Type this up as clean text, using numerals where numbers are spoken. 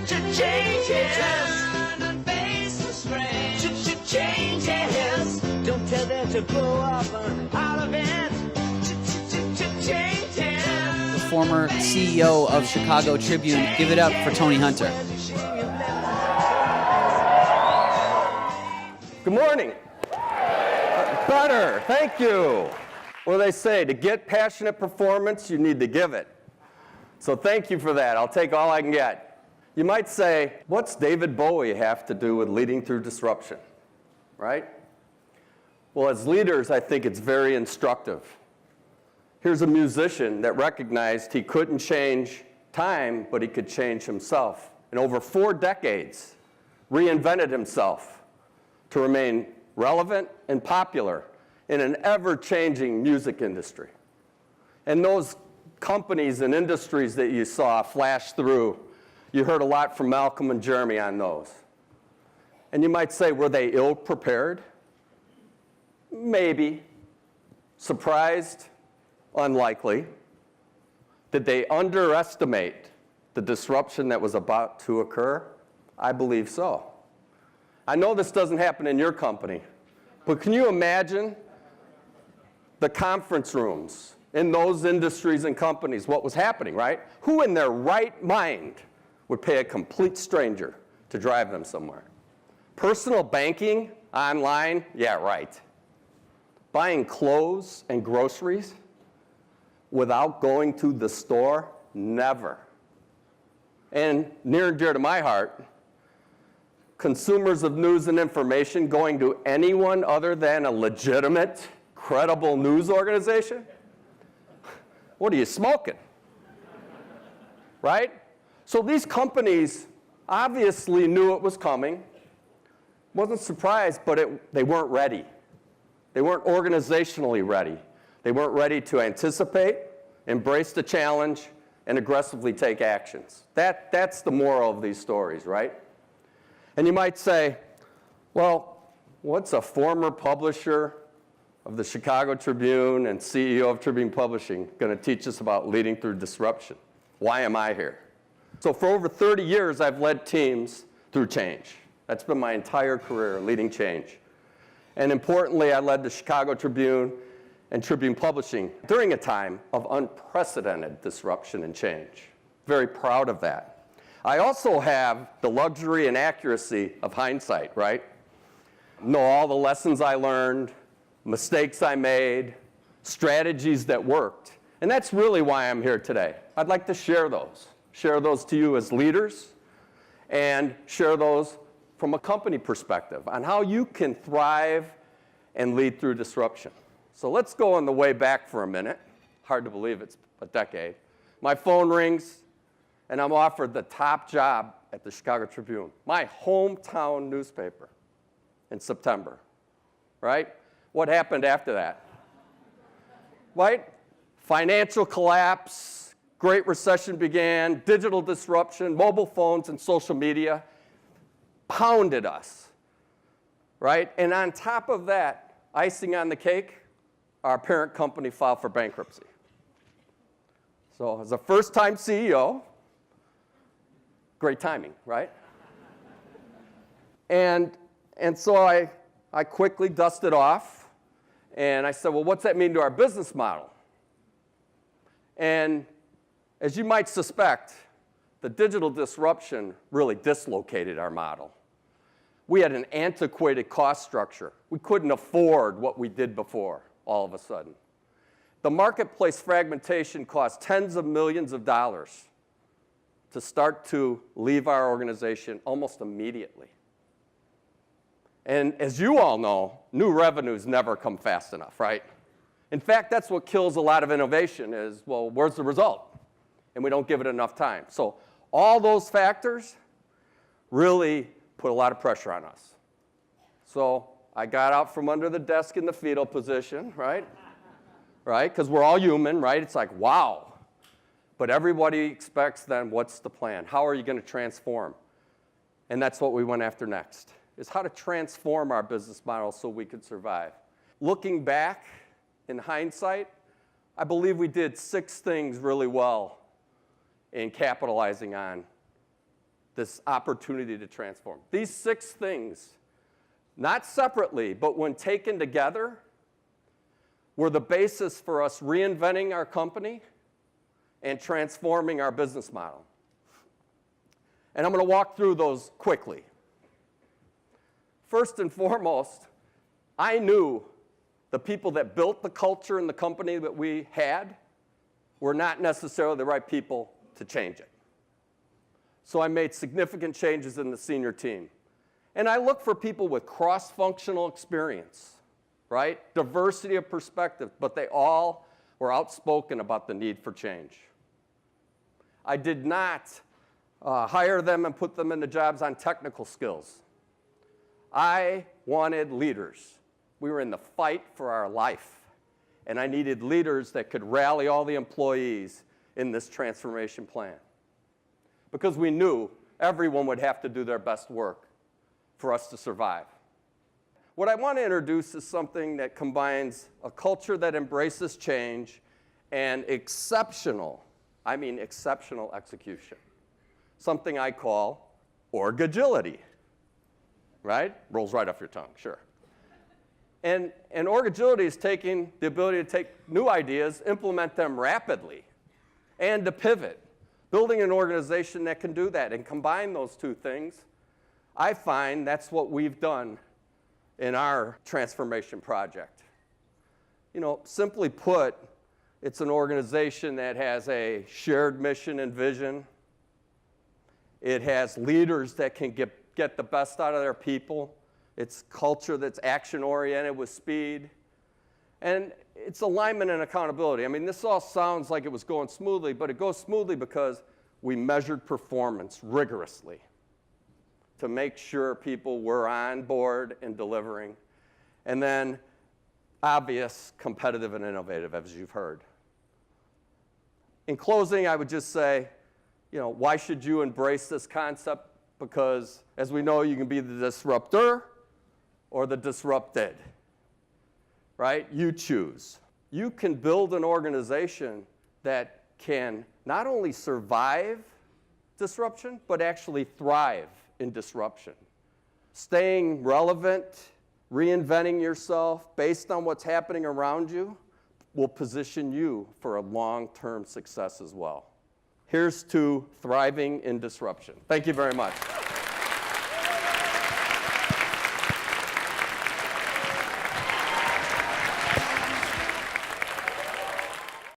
Changes. Turn and face the strain. Changes. Don't tell them to blow up on all events. Changes. The former CEO of Chicago Tribune. Give it up for Tony Hunter. Good morning. Better, thank you. What do they say? To get passionate performance, you need to give it. So thank you for that. I'll take all I can get. You might say, what's David Bowie have to do with leading through disruption, right? Well, as leaders, I think it's very instructive. Here's a musician that recognized he couldn't change time, but he could change himself. And over 4 decades, reinvented himself to remain relevant and popular in an ever-changing music industry. And those companies and industries that you saw flash through, you heard a lot from Malcolm and Jeremy on those. And you might say, were they ill-prepared? Maybe. Surprised? Unlikely. Did they underestimate the disruption that was about to occur? I believe so. I know this doesn't happen in your company, but can you imagine the conference rooms in those industries and companies, what was happening, right? Who in their right mind would pay a complete stranger to drive them somewhere? Personal banking online? Yeah, right. Buying clothes and groceries without going to the store? Never. And near and dear to my heart, consumers of news and information going to anyone other than a legitimate, credible news organization? What are you smoking? Right? So these companies obviously knew it was coming. Wasn't surprised, but they weren't ready. They weren't organizationally ready. They weren't ready to anticipate, embrace the challenge, and aggressively take actions. That's the moral of these stories, right? And you might say, well, what's a former publisher of the Chicago Tribune and CEO of Tribune Publishing going to teach us about leading through disruption? Why am I here? So for over 30 years, I've led teams through change. That's been my entire career, leading change. And importantly, I led the Chicago Tribune and Tribune Publishing during a time of unprecedented disruption and change. Very proud of that. I also have the luxury and accuracy of hindsight, right? Know all the lessons I learned, mistakes I made, strategies that worked. And that's really why I'm here today. I'd like to share those to you as leaders, and share those from a company perspective on how you can thrive and lead through disruption. So let's go on the way back for a minute. Hard to believe it's a decade. My phone rings, and I'm offered the top job at the Chicago Tribune, my hometown newspaper, in September, right? What happened after that? Right? Financial collapse, Great Recession began, digital disruption, mobile phones and social media pounded us, right? And on top of that, icing on the cake, our parent company filed for bankruptcy. So as a first-time CEO, great timing, right? And so I quickly dusted off, and I said, well, what's that mean to our business model? And as you might suspect, the digital disruption really dislocated our model. We had an antiquated cost structure. We couldn't afford what we did before, all of a sudden. The marketplace fragmentation cost tens of millions of dollars to start to leave our organization almost immediately. And as you all know, new revenues never come fast enough, right? In fact, that's what kills a lot of innovation is, well, where's the result? And we don't give it enough time. So all those factors really put a lot of pressure on us. So I got out from under the desk in the fetal position, right? Right? Because we're all human, right? It's like, wow. But everybody expects then, what's the plan? How are you going to transform? And that's what we went after next, is how to transform our business model so we could survive. Looking back, in hindsight, I believe we did 6 things really well in capitalizing on this opportunity to transform. These 6 things, not separately, but when taken together, were the basis for us reinventing our company and transforming our business model. And I'm going to walk through those quickly. First and foremost, I knew the people that built the culture in the company that we had were not necessarily the right people to change it. So I made significant changes in the senior team. And I look for people with cross-functional experience, right? Diversity of perspective, but they all were outspoken about the need for change. I did not hire them and put them into jobs on technical skills. I wanted leaders. We were in the fight for our life, and I needed leaders that could rally all the employees in this transformation plan, because we knew everyone would have to do their best work for us to survive. What I want to introduce is something that combines a culture that embraces change and exceptional, I mean exceptional execution. Something I call org-agility, right? Rolls right off your tongue, sure. And org-agility is taking the ability to take new ideas, implement them rapidly, and to pivot. Building an organization that can do that and combine those 2 things, I find that's what we've done in our transformation project. You know, simply put, it's an organization that has a shared mission and vision. It has leaders that can get the best out of their people. It's culture that's action-oriented with speed. And it's alignment and accountability. I mean, this all sounds like it was going smoothly, but it goes smoothly because we measured performance rigorously to make sure people were on board and delivering. And then obvious, competitive, and innovative, as you've heard. In closing, I would just say, you know, why should you embrace this concept? Because, as we know, you can be the disruptor or the disrupted, right? You choose. You can build an organization that can not only survive disruption, but actually thrive in disruption. Staying relevant, reinventing yourself based on what's happening around you will position you for a long-term success as well. Here's to thriving in disruption. Thank you very much.